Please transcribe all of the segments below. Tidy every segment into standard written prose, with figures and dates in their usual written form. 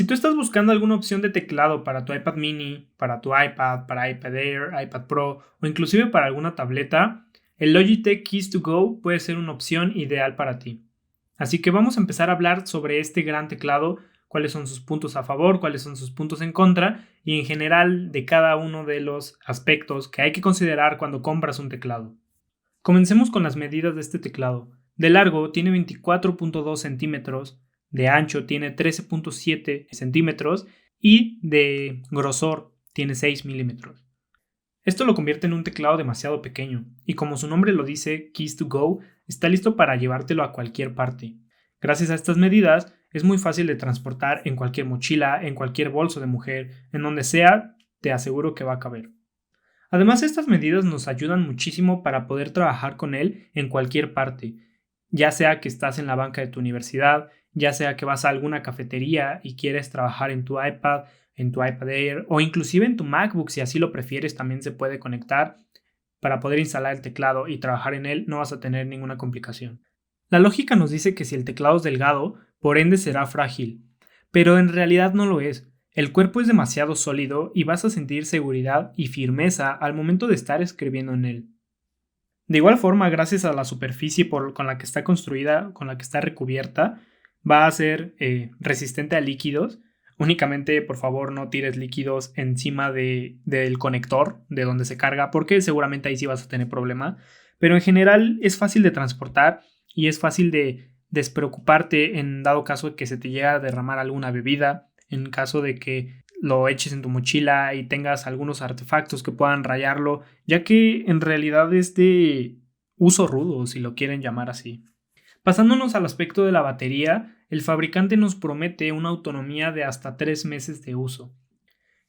Si tú estás buscando alguna opción de teclado para tu iPad mini, para tu iPad, para iPad Air, iPad Pro o inclusive para alguna tableta, el Logitech Keys to Go puede ser una opción ideal para ti. Así que vamos a empezar a hablar sobre este gran teclado, cuáles son sus puntos a favor, cuáles son sus puntos en contra y en general de cada uno de los aspectos que hay que considerar cuando compras un teclado. Comencemos con las medidas de este teclado. De largo tiene 24.2 centímetros, de ancho tiene 13.7 centímetros y de grosor tiene 6 milímetros. Esto lo convierte en un teclado demasiado pequeño y como su nombre lo dice, Keys to Go, está listo para llevártelo a cualquier parte. Gracias a estas medidas es muy fácil de transportar en cualquier mochila, en cualquier bolso de mujer, en donde sea, te aseguro que va a caber. Además, estas medidas nos ayudan muchísimo para poder trabajar con él en cualquier parte, ya sea que estás en la banca de tu universidad, ya sea que vas a alguna cafetería y quieres trabajar en tu iPad, en tu iPad Air o inclusive en tu MacBook, si así lo prefieres, también se puede conectar para poder instalar el teclado y trabajar en él, no vas a tener ninguna complicación. La lógica nos dice que si el teclado es delgado, por ende será frágil, pero en realidad no lo es. El cuerpo es demasiado sólido y vas a sentir seguridad y firmeza al momento de estar escribiendo en él. De igual forma, gracias a la superficie con la que está construida, con la que está recubierta, va a ser resistente a líquidos. Únicamente, por favor, no tires líquidos encima del conector de donde se carga, porque seguramente ahí sí vas a tener problema. Pero en general es fácil de transportar y es fácil de despreocuparte en dado caso de que se te llegue a derramar alguna bebida, en caso de que lo eches en tu mochila y tengas algunos artefactos que puedan rayarlo, ya que en realidad es de uso rudo, si lo quieren llamar así. Pasándonos al aspecto de la batería, el fabricante nos promete una autonomía de hasta 3 meses de uso.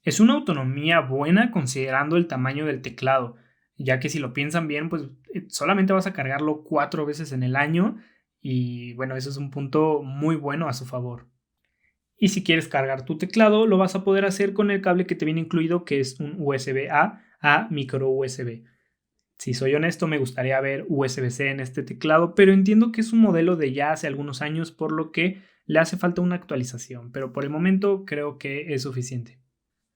Es una autonomía buena considerando el tamaño del teclado, ya que si lo piensan bien, pues solamente vas a cargarlo 4 veces en el año y bueno, eso es un punto muy bueno a su favor. Y si quieres cargar tu teclado, lo vas a poder hacer con el cable que te viene incluido, que es un USB-A a micro USB. Si soy honesto, me gustaría ver USB-C en este teclado, pero entiendo que es un modelo de ya hace algunos años, por lo que le hace falta una actualización, pero por el momento creo que es suficiente.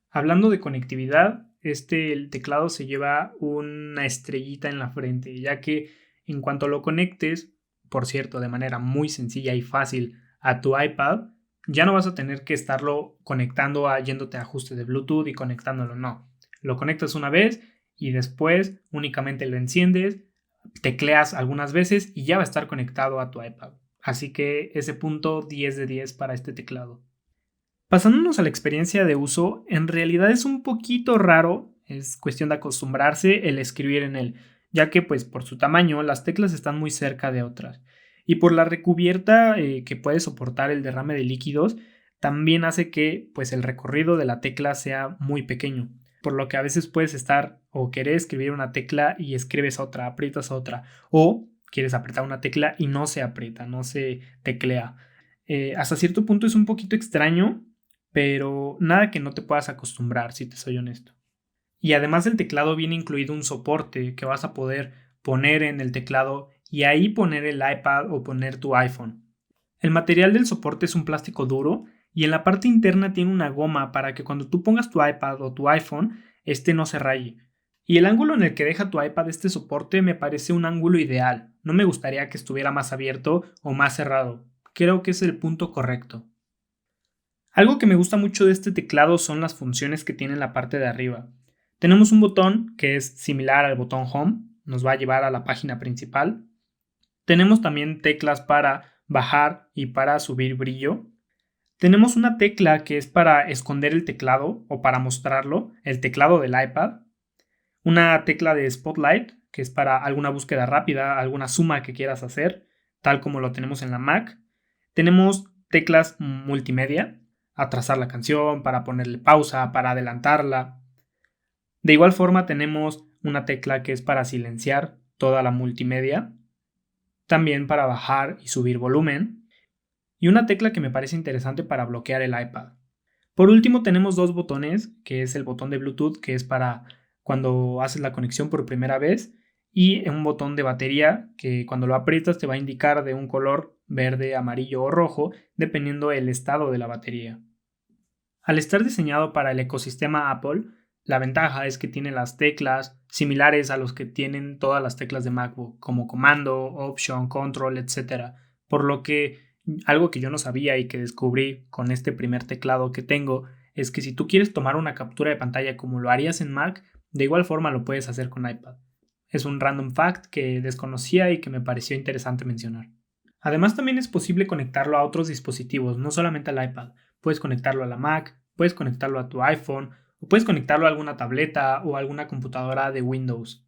Hablando de conectividad, el teclado se lleva una estrellita en la frente, ya que en cuanto lo conectes, por cierto, de manera muy sencilla y fácil a tu iPad, ya no vas a tener que estarlo conectando yéndote a ajuste de Bluetooth y conectándolo, no. Lo conectas una vez y después únicamente lo enciendes, tecleas algunas veces y ya va a estar conectado a tu iPad. Así que ese punto 10 de 10 para este teclado. Pasándonos a la experiencia de uso, en realidad es un poquito raro, es cuestión de acostumbrarse el escribir en él, ya que pues por su tamaño las teclas están muy cerca de otras. Y por la recubierta que puede soportar el derrame de líquidos, también hace que pues el recorrido de la tecla sea muy pequeño, por lo que a veces puedes estar o querer escribir una tecla y escribes otra, aprietas otra, o quieres apretar una tecla y no se aprieta, no se teclea. Hasta cierto punto es un poquito extraño, pero nada que no te puedas acostumbrar, si te soy honesto. Y además del teclado viene incluido un soporte que vas a poder poner en el teclado y ahí poner el iPad o poner tu iPhone. El material del soporte es un plástico duro y en la parte interna tiene una goma para que cuando tú pongas tu iPad o tu iPhone, este no se raye. Y el ángulo en el que deja tu iPad este soporte me parece un ángulo ideal. No me gustaría que estuviera más abierto o más cerrado. Creo que es el punto correcto. Algo que me gusta mucho de este teclado son las funciones que tiene en la parte de arriba. Tenemos un botón que es similar al botón Home, nos va a llevar a la página principal. Tenemos también teclas para bajar y para subir brillo. Tenemos una tecla que es para esconder el teclado o para mostrarlo, el teclado del iPad. Una tecla de Spotlight, que es para alguna búsqueda rápida, alguna suma que quieras hacer, tal como lo tenemos en la Mac. Tenemos teclas multimedia, atrasar la canción, para ponerle pausa, para adelantarla. De igual forma tenemos una tecla que es para silenciar toda la multimedia, también para bajar y subir volumen, y una tecla que me parece interesante para bloquear el iPad. Por último tenemos dos botones, que es el botón de Bluetooth, que es para cuando haces la conexión por primera vez, y un botón de batería que cuando lo aprietas te va a indicar de un color verde, amarillo o rojo, dependiendo el estado de la batería. Al estar diseñado para el ecosistema Apple, la ventaja es que tiene las teclas similares a los que tienen todas las teclas de MacBook, como comando, option, control, etc. Por lo que algo que yo no sabía y que descubrí con este primer teclado que tengo es que si tú quieres tomar una captura de pantalla como lo harías en Mac, de igual forma lo puedes hacer con iPad. Es un random fact que desconocía y que me pareció interesante mencionar. Además, también es posible conectarlo a otros dispositivos, no solamente al iPad. Puedes conectarlo a la Mac, puedes conectarlo a tu iPhone, o puedes conectarlo a alguna tableta o a alguna computadora de Windows.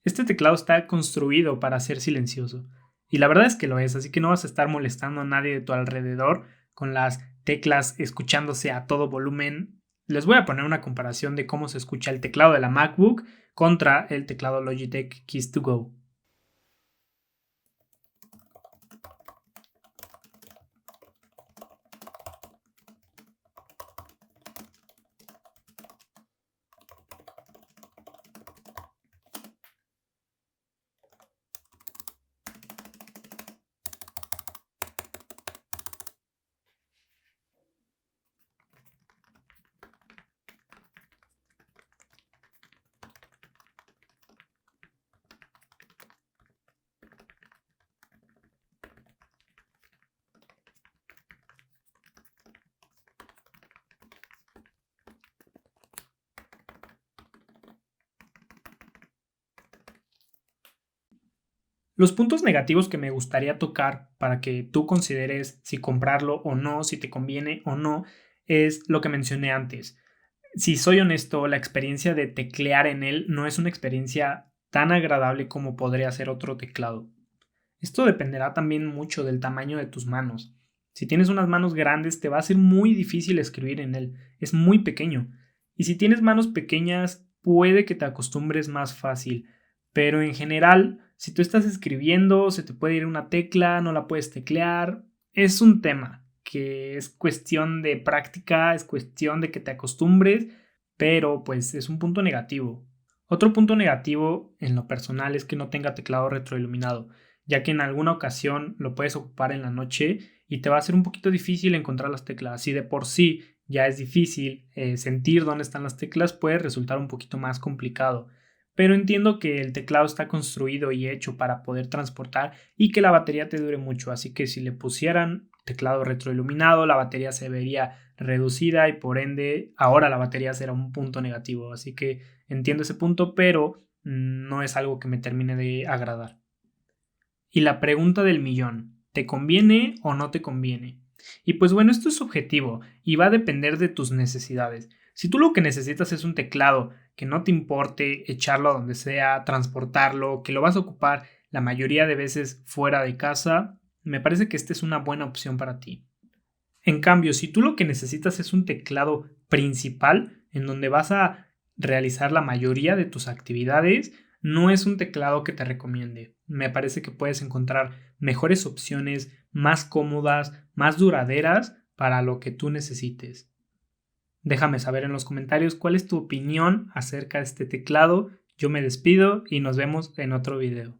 Este teclado está construido para ser silencioso, y la verdad es que lo es, así que no vas a estar molestando a nadie de tu alrededor con las teclas escuchándose a todo volumen. Les voy a poner una comparación de cómo se escucha el teclado de la MacBook contra el teclado Logitech Keys to Go. Los puntos negativos que me gustaría tocar para que tú consideres si comprarlo o no, si te conviene o no, es lo que mencioné antes. Si soy honesto, la experiencia de teclear en él no es una experiencia tan agradable como podría ser otro teclado. Esto dependerá también mucho del tamaño de tus manos. Si tienes unas manos grandes, te va a ser muy difícil escribir en él. Es muy pequeño. Y si tienes manos pequeñas, puede que te acostumbres más fácil. Pero en general, si tú estás escribiendo, se te puede ir una tecla, no la puedes teclear. Es un tema que es cuestión de práctica, es cuestión de que te acostumbres, pero pues es un punto negativo. Otro punto negativo en lo personal es que no tenga teclado retroiluminado, ya que en alguna ocasión lo puedes ocupar en la noche y te va a ser un poquito difícil encontrar las teclas. Si de por sí ya es difícil sentir dónde están las teclas, puede resultar un poquito más complicado. Pero entiendo que el teclado está construido y hecho para poder transportar y que la batería te dure mucho, así que si le pusieran teclado retroiluminado, la batería se vería reducida y por ende ahora la batería será un punto negativo, así que entiendo ese punto, pero no es algo que me termine de agradar. Y la pregunta del millón, ¿te conviene o no te conviene? Y pues bueno, esto es subjetivo y va a depender de tus necesidades. Si tú lo que necesitas es un teclado que no te importe echarlo a donde sea, transportarlo, que lo vas a ocupar la mayoría de veces fuera de casa, me parece que esta es una buena opción para ti. En cambio, si tú lo que necesitas es un teclado principal en donde vas a realizar la mayoría de tus actividades, no es un teclado que te recomiende. Me parece que puedes encontrar mejores opciones, más cómodas, más duraderas para lo que tú necesites. Déjame saber en los comentarios cuál es tu opinión acerca de este teclado. Yo me despido y nos vemos en otro video.